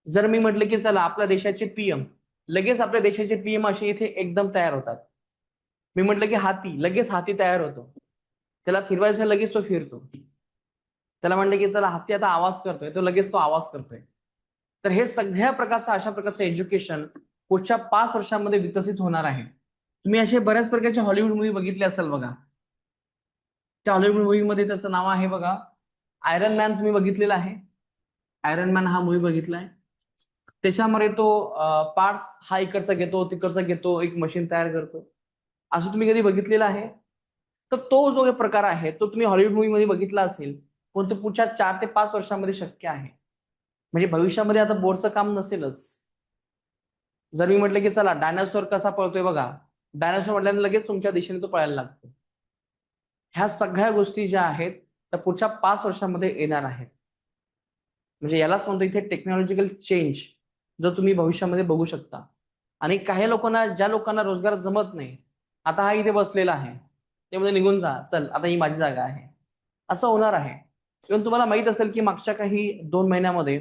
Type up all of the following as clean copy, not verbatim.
जर मी म्हटलं की चला आपल्या देशाचे पीएम, लगेच आपल्या देशाचे पीएम असे इथे एकदम तयार होतात. मी म्हटलं की हाती, लगेच हाती तयार होतो. त्याला फिरवायचं लगेच तो फिरतो. त्याला म्हटलं की चला हत्ती आता आवाज करतोय, तो लगेच तो आवाज करतोय. तर हे सगळ्या प्रकारचं अशा प्रकारचं एज्युकेशन पुढच्या 5 वर्षांमध्ये विकसित होणार आहे. तुम्ही असे बऱ्याच प्रकारचे हॉलिवूड मूव्ही बघितले असेल बघा. त्या हॉलिवूड मूव्हीमध्ये त्याचं नाव आहे बघा, आयरन मॅन. तुम्ही बघितलेला आहे आयरन मॅन हा मूव्ही बघितलाय. त्याच्यामध्ये तो पार्ट्स हा इकडचा घेतो, तिकडचा घेतो, एक मशीन तयार करतो. असं तुम्ही कधी बघितलेलं आहे? तर तो जो प्रकार आहे तो तुम्ही हॉलिवूड मूव्ही मध्ये बघितला असेल, पण तो पुढच्या 4 ते 5 वर्षांमध्ये शक्य आहे. म्हणजे भविष्यामध्ये आता बोर्डचं काम नसेलच. जर मी म्हटलं की चला डायनासोर कसा पळतोय बघा, डायनासोर म्हटल्याने लगेच तुमच्या दिशेने तो पळायला लागतो. ह्या सगळ्या गोष्टी ज्या आहेत त्या पुढच्या 5 वर्षांमध्ये येणार आहेत. म्हणजे यालाच म्हणतो इथे टेक्नॉलॉजिकल चेंज, जो तुम्ही भविष्यामध्ये बघू शकता. आणि काही लोकांना, ज्या लोकांना रोजगार जमत नाही, आता हा इथे बसलेला आहे, ते मध्ये निघून जा, चल आता ही माझी जागा आहे, असं होणार आहे. इव्हन तुम्हाला माहित असेल की मागच्या काही 2 महिन्यामध्ये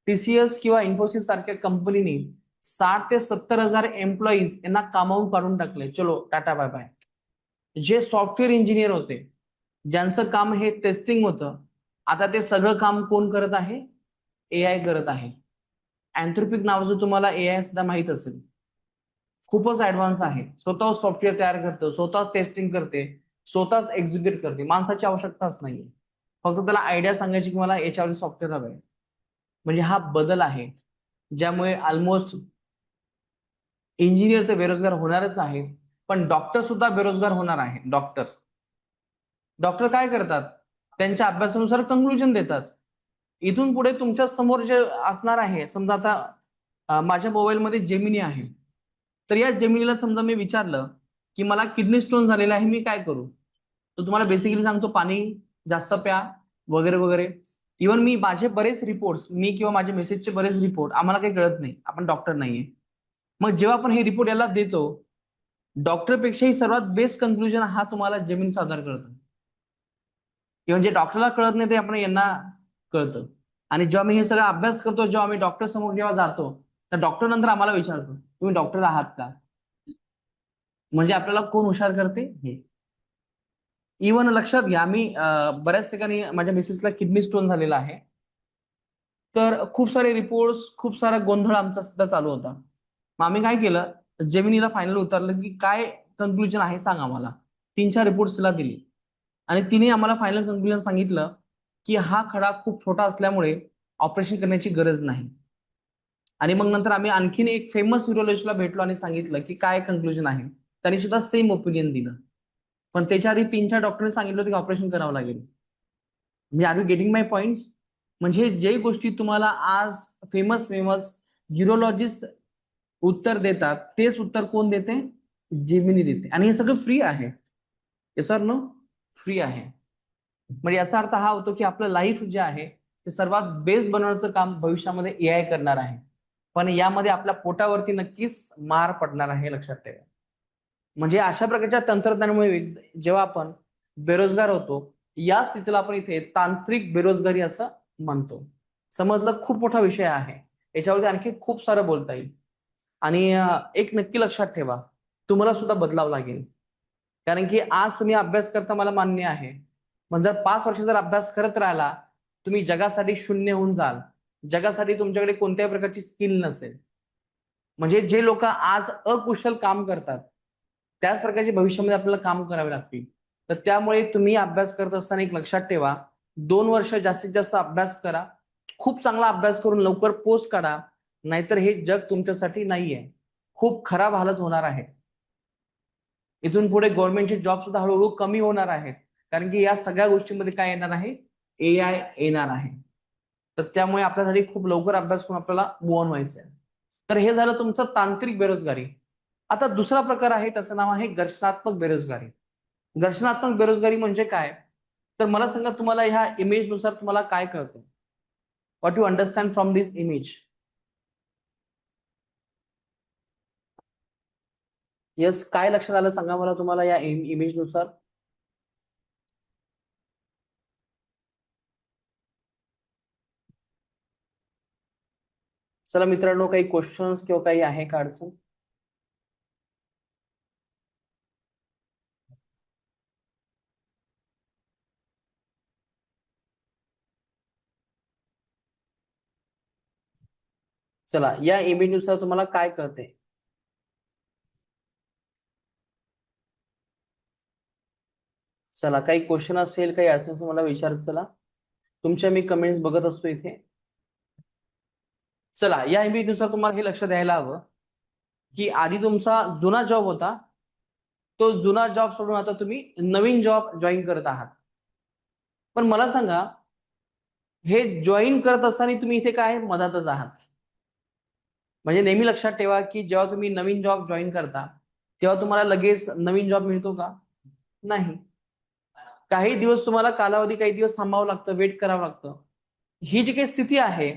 टीसीएस किंवा इन्फोसिस सारख्या कंपनीनी 60 ते 70 हजार एम्प्लॉईज यांना कामावून काढून टाकले. चलो टाटा बाय बाय. जे सॉफ्टवेअर इंजिनियर होते, ज्यांचं काम हे टेस्टिंग होतं, आता ते सगळं काम कोण करत आहे? एआय करत आहे. अँथ्रोपिक नावाचं तुम्हाला एआय सुद्धा माहित असेल. खूपच ऍडव्हान्स आहे. स्वतः सॉफ्टवेअर तयार करतं, स्वतःच टेस्टिंग करते, स्वतःच एक्झिक्यूट करते. माणसाची आवश्यकताच नाहीये. फक्त त्याला आयडिया सांगायची की मला याच्यावरती सॉफ्टवेअर हवंय. म्हणजे हा बदल आहे, ज्यामुळे ऑलमोस्ट इंजिनियर तर बेरोजगार होणारच आहेत, पण डॉक्टर सुद्धा बेरोजगार होणार आहे. डॉक्टर डॉक्टर काय करतात? त्यांच्या अभ्यासानुसार कंक्लुजन देतात. इथून पुढे तुमच्या समोर जे असणार आहे, समजा आता माझ्या मोबाईलमध्ये जेमिनी आहे. तर या जेमिनीला समजा मी विचारलं की मला किडनी स्टोन झालेला आहे, मी काय करू? तो तुम्हाला बेसिकली सांगतो पाणी जास्त प्या, वगैरे वगैरे. इव्हन मी माझे बरेच रिपोर्ट्स, मी किंवा माझ्या मेसेजचे बरेच रिपोर्ट, आम्हाला काही कळत नाही, आपण डॉक्टर नाहीये. मग जेव्हा आपण हे रिपोर्ट याला देतो, डॉक्टरपेक्षाही सर्वात बेस्ट कंक्लुजन हा तुम्हाला जेमिनी सादर करतो. किंवा जे डॉक्टरला कळत नाही ते आपण यांना कळतं. आणि जेव्हा मी हे सगळं अभ्यास करतो, जेव्हा आम्ही डॉक्टर समोर जेव्हा जातो, तर डॉक्टर नंतर आम्हाला विचारतो तुम्ही डॉक्टर आहात का? म्हणजे आपल्याला कोण हुशार करते हे. इव्हन लक्षात घ्या, मी बऱ्याच ठिकाणी माझ्या मिसेसला किडनी स्टोन झालेला आहे. तर खूप सारे रिपोर्ट्स, खूप सारा गोंधळ आमचा सुद्धा चालू होता. मग आम्ही काय केलं, जेमिनीला फायनल उतरलं की काय कन्क्लुजन आहे सांग आम्हाला. 3-4 रिपोर्ट्स तिला दिली आणि तिने आम्हाला फायनल कन्क्लुजन सांगितलं की हा खडा खूप छोटा असल्यामुळे ऑपरेशन करण्याची गरज नाही. आणि मग नंतर आम्ही आणखीन एक फेमस न्यूरोलॉजिस्टला भेटलो आणि सांगितलं की काय कन्क्लुजन आहे. त्यांनी सुद्धा सेम ओपिनियन दिलं. पण त्याच्या आधी 3-4 डॉक्टरने सांगितलं होतं की ऑपरेशन करावं लागेल. म्हणजे are you getting my point? म्हणजे जे गोष्टी तुम्हाला आज फेमस फेमस न्यूरोलॉजिस्ट उत्तर देतात, तेच उत्तर कोण देते? जेमिनी देते. आणि हे सगळं फ्री आहे. Yes or no? फ्री आहे. म्हणजे याचा अर्थ हा होतो की आपलं लाईफ जे आहे ते सर्वात बेस्ट बनवण्याचं काम भविष्यामध्ये एआय करणार आहे. पण यामध्ये आपल्या पोटावरती नक्कीच मार पडणार आहे, लक्षात ठेवा. म्हणजे अशा प्रकारच्या तंत्रज्ञानामुळे जेव्हा आपण बेरोजगार होतो, या स्थितीला आपण इथे तांत्रिक बेरोजगारी असं म्हणतो. समजलं? खूप मोठा विषय आहे. याच्यावरती आणखी खूप सारं बोलता येईल. आणि एक नक्की लक्षात ठेवा, तुम्हाला सुद्धा बदलावं लागेल. कारण की आज तुम्ही अभ्यास करता मला मान्य आहे. पण जर 5 वर्ष जर अभ्यास करत राहिला, तुम्ही जगासाठी शून्य होऊन जाल. जगासाठी तुमच्याकडे कोणत्याही प्रकारची स्किल नसेल. म्हणजे जे लोक आज अकुशल काम करतात, त्याच प्रकारचे भविष्यामध्ये आपल्याला काम करावे लागतील. तर त्यामुळे तुम्ही अभ्यास करत असताना एक लक्षात ठेवा, 2 वर्ष जास्तीत जास्त अभ्यास करा. खूप चांगला अभ्यास करून लवकर पोस्ट काढा. नाहीतर हे जग तुमच्यासाठी नाहीये. खूप खराब हालत होणार आहे. इथून पुढे गव्हर्नमेंटचे जॉब सुद्धा हळूहळू कमी होणार आहेत. कारण की या सगळ्या गोष्टींमध्ये काय येणार आहे? एआय येणार आहे. तर त्यामुळे आपल्यासाठी खूप लवकर अभ्यास करून आपल्याला मूव्ह ऑन व्हायचं आहे. तर हे झालं तुमचं तांत्रिक बेरोजगारी. आता दुसरा प्रकार आहे, त्याचं नाव आहे घर्षणात्मक बेरोजगारी. घर्षणात्मक बेरोजगारी म्हणजे काय? तर मला सांगा, तुम्हाला ह्या इमेज नुसार तुम्हाला काय कळतं? What you understand from this image? Yes, काय लक्षात आलं सांगा मला तुम्हाला या इमेज नुसार? चला मित्रांनो, काही क्वेश्चन्स किंवा काही आहे का अडचण? चला, या इमेज नुसार तुम्हाला काय कळते? चला, काही क्वेश्चन असेल, काही असेल असं मला विचारत चला. तुमच्या मी कमेंट्स बघत असतो इथे. चला, या इमेज नुसार तुम्हाला हे लक्ष द्यायला हवं की आधी तुमचा जुना जॉब होता, तो जुना जॉब सोडून आता तुम्ही नवीन जॉब जॉईन करत आहात. पण मला सांगा, हे जॉईन करत असताना तुम्ही इथे काय मधातच आहात? म्हणजे नेहमी लक्षात ठेवा की जेव्हा तुम्ही नवीन जॉब जॉईन करता तेव्हा तुम्हाला लगेच नवीन जॉब मिळतो का? नाही. काही दिवस तुम्हाला कालावधी, काही दिवस थांबावं लागतं, वेट करावं लागतं. ही जी काही स्थिती आहे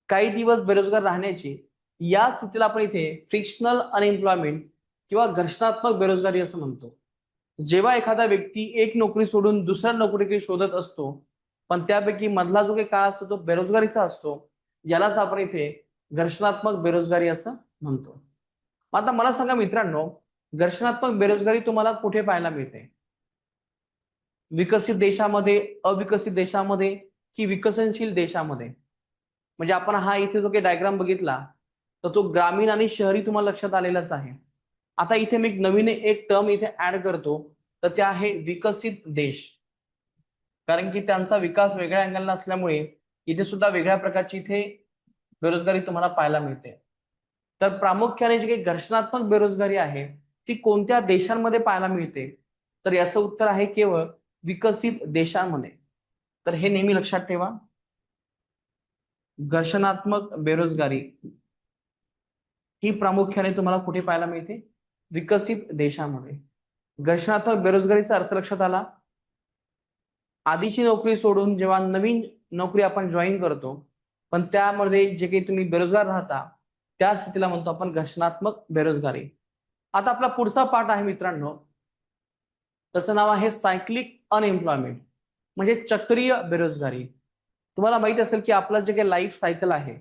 काही दिवस बेरोजगार राहण्याची, या स्थितीला आपण इथे फ्रिक्शनल अनएम्प्लॉयमेंट किंवा घर्षणात्मक बेरोजगारी असं म्हणतो. जेव्हा एखादा व्यक्ती एक नोकरी सोडून दुसऱ्या नोकरी शोधत असतो, पण त्यापैकी मधला जो काही काळ असतो तो बेरोजगारीचा असतो, यालाच आपण इथे घर्षणात्मक बेरोजगारी असं म्हणतो. आता मला सांगा मित्रांनो, घर्षणात्मक बेरोजगारी तुम्हाला कुठे पाहायला मिळते? विकसित देशामध्ये, अविकसित देशामध्ये की विकसनशील देशामध्ये? म्हणजे आपण हा इथे जो काही डायग्राम बघितला तर तो ग्रामीण आणि शहरी तुम्हाला लक्षात आलेलाच आहे. आता इथे मी नवीन एक टर्म इथे ऍड करतो, तर ते आहे विकसित देश. कारण की त्यांचा विकास वेगळ्या अँगलला असल्यामुळे इथे सुद्धा वेगळ्या प्रकारची इथे बेरोजगारी तुम्हाला पाहायला मिळते. तर प्रामुख्याने जी काही घर्षणात्मक बेरोजगारी आहे ती कोणत्या देशांमध्ये पाहायला मिळते? तर याचं उत्तर आहे केवळ विकसित देशांमध्ये. तर हे नेहमी लक्षात ठेवा. घर्षणात्मक बेरोजगारी ही प्रामुख्याने तुम्हाला कुठे पाहायला मिळते? विकसित देशांमध्ये. घर्षणात्मक बेरोजगारीचा अर्थ लक्षात आला? आधीची नोकरी सोडून जेव्हा नवीन नोकरी आपण जॉईन करतो, पण त्यामध्ये जे काही तुम्ही बेरोजगार राहता त्या स्थितीला म्हणतो आपण घर्षणात्मक बेरोजगारी. आता आपला पुढचा पाठ आहे मित्रांनो, त्याचं नाव आहे सायक्लिक अनएम्प्लॉयमेंट, म्हणजे चक्रीय बेरोजगारी. तुम्हाला माहित असेल की आपलं जे काही लाईफ सायकल आहे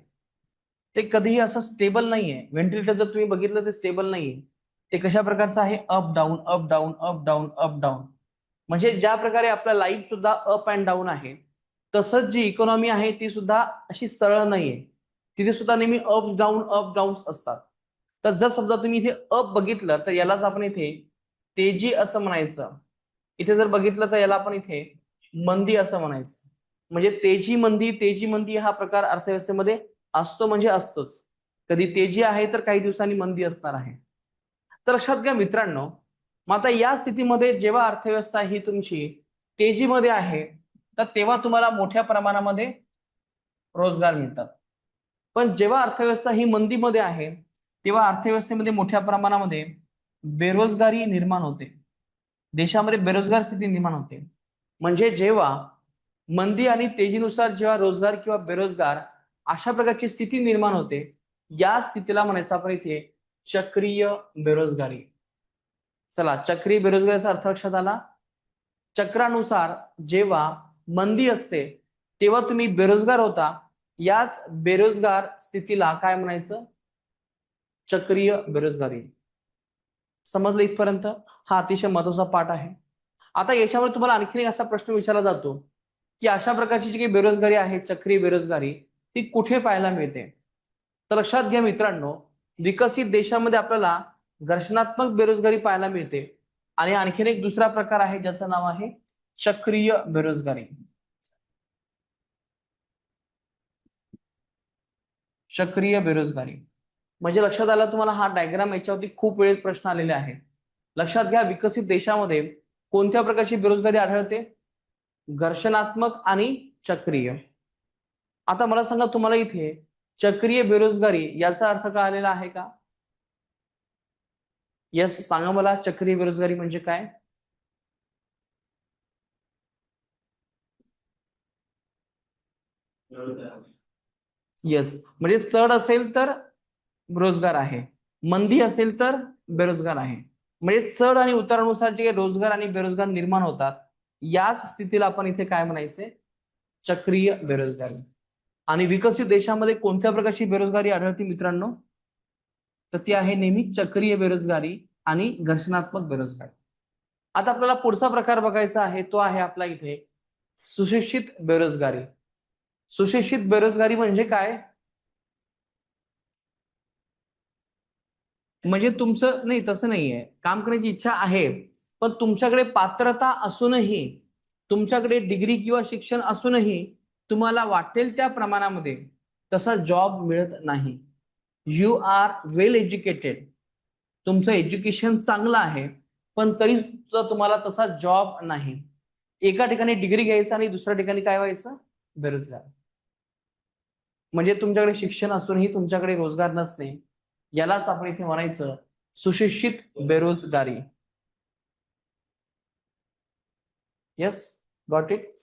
ते कधीही असं स्टेबल नाहीये. व्हेंटिलेटर जर तुम्ही बघितलं ते स्टेबल नाहीये. ते कशा प्रकारचं आहे? Up down, up down, up down, up down. म्हणजे ज्या प्रकारे आपला लाईफ सुद्धा अप अँड डाऊन आहे, तसंच जी इकॉनॉमी आहे ती सुद्धा अशी सरळ नाहीये. तिथे सुद्धा नेहमी अप डाऊन असतात. तर जर समजा तुम्ही इथे अप बघितलं तर यालाच आपण इथे तेजी असं म्हणायचं. इथे जर बघितलं तर याला आपण इथे मंदी असं म्हणायचं. म्हणजे तेजी मंदी हा प्रकार अर्थव्यवस्थेमध्ये असतो, म्हणजे असतोच. कधी तेजी आहे तर काही दिवसांनी मंदी असणार आहे. तर लक्षात घ्या मित्रांनो, मग आता या स्थितीमध्ये जेव्हा अर्थव्यवस्था ही तुमची तेजीमध्ये आहे, तर तेव्हा तुम्हाला मोठ्या प्रमाणामध्ये रोजगार मिळतात. पण जेव्हा अर्थव्यवस्था ही मंदीमध्ये आहे, तेव्हा अर्थव्यवस्थेमध्ये मोठ्या प्रमाणामध्ये बेरोजगारी निर्माण होते. देशामध्ये बेरोजगार स्थिती निर्माण होते. म्हणजे जेव्हा मंदी आणि तेजीनुसार जेव्हा रोजगार किंवा बेरोजगार अशा प्रकारची स्थिती निर्माण होते, या स्थितीला म्हणायचं आपण इथे चक्रीय बेरोजगारी. चला, चक्रीय बेरोजगारीचा अर्थ लक्षात आला? चक्रानुसार जेव्हा मंदी असते तेव्हा तुम्ही बेरोजगार होता, याच बेरोजगार स्थितीला काय म्हणायचं? चक्रीय बेरोजगारी. समजलं इथपर्यंत? हा अतिशय महत्वाचा पाठ आहे. आता याच्यावर तुम्हाला आणखी एक असा प्रश्न विचारला जातो की अशा प्रकारची जी काही बेरोजगारी आहे, चक्रीय बेरोजगारी, ती कुठे पाहायला मिळते? तर लक्षात घ्या मित्रांनो, विकसित देशामध्ये आपल्याला घर्षणात्मक बेरोजगारी पाहायला मिळते. आणि आणखीन एक दुसरा प्रकार आहे ज्याचं नाव आहे चक्रीय बेरोजगारी. चक्रीय बेरोजगारी म्हणजे लक्षात आलं तुम्हाला? हा डायग्राम याच्यावरती खूप वेळेस प्रश्न आलेले आहेत. लक्षात घ्या, विकसित देशामध्ये कोणत्या प्रकारची बेरोजगारी आढळते? घर्षणात्मक आणि चक्रीय. आता मला सांगा, तुम्हाला इथे चक्रीय बेरोजगारी याचा अर्थ कळालेला आहे का? यस, सांगा मला, चक्रीय बेरोजगारी म्हणजे काय? यस, म्हणजे चढ असेल तर रोजगार आहे, मंदी असेल तर बेरोजगार आहे. म्हणजे चढ आणि उतारानुसार जे रोजगार आणि बेरोजगार निर्माण होतात, याच स्थितीला आपण इथे काय म्हणायचे? चक्रीय बेरोजगारी. आणि विकसित देशामध्ये कोणत्या प्रकारची बेरोजगारी आढळते मित्रांनो? तर ती आहे नेहमी चक्रीय बेरोजगारी आणि घर्षणात्मक बेरोजगारी. आता आपल्याला पुढचा प्रकार बघायचा आहे, तो आहे आपला इथे सुशिक्षित बेरोजगारी. सुशिक्षित बेरोजगारी म्हणजे काय? म्हणजे तुमचं नाही, तसं नाहीये, काम करण्याची इच्छा आहे पण तुमच्याकडे पात्रता असूनही, तुमच्याकडे डिग्री किंवा शिक्षण असूनही तुम्हाला वाटेल त्या प्रमाणामध्ये तसा जॉब मिळत नाही. यू आर वेल एज्युकेटेड, तुमचं एज्युकेशन चांगलं आहे पण तरी सुद्धा तुम्हाला तसा जॉब नाही. एका ठिकाणी डिग्री घ्यायचं आणि दुसऱ्या ठिकाणी काय व्हायचं? बेरोजगार. म्हणजे तुमच्याकडे शिक्षण असूनही तुमच्याकडे रोजगार नसणे, यालाच आपण इथे म्हणायचं सुशिक्षित बेरोजगारी. Yes, got it.